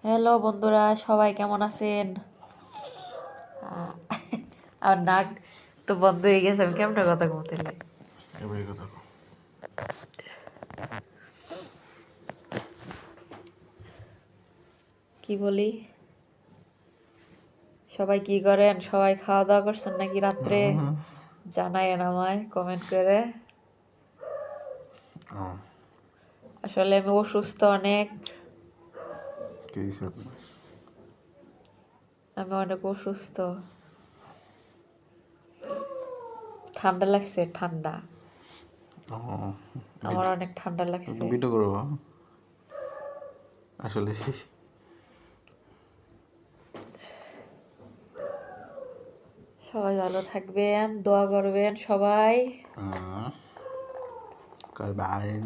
Hello বন্ধুরা, সবাই কেমন আছেন? আর নাক তো বন্ধ হয়ে গেছে, আমি কেমন কথা বলতে এবারে কথা কও। কি বলি? সবাই কি করেন? সবাই খাওয়া দাওয়া করছেন নাকি রাত্রে? জানায়েন আমায় কমেন্ট করে। আসলে আমি অসুস্থ অনেক। কি হইছে আপনার? আমি অনেক অসুস্থ। ঠান্ডা লাগছে, ঠান্ডা। আমার অনেক ঠান্ডা লাগছে। ভিডিও করবো আসলে সবাই ভালো থাকবেন, দোয়া করবেন সবাই। করবেন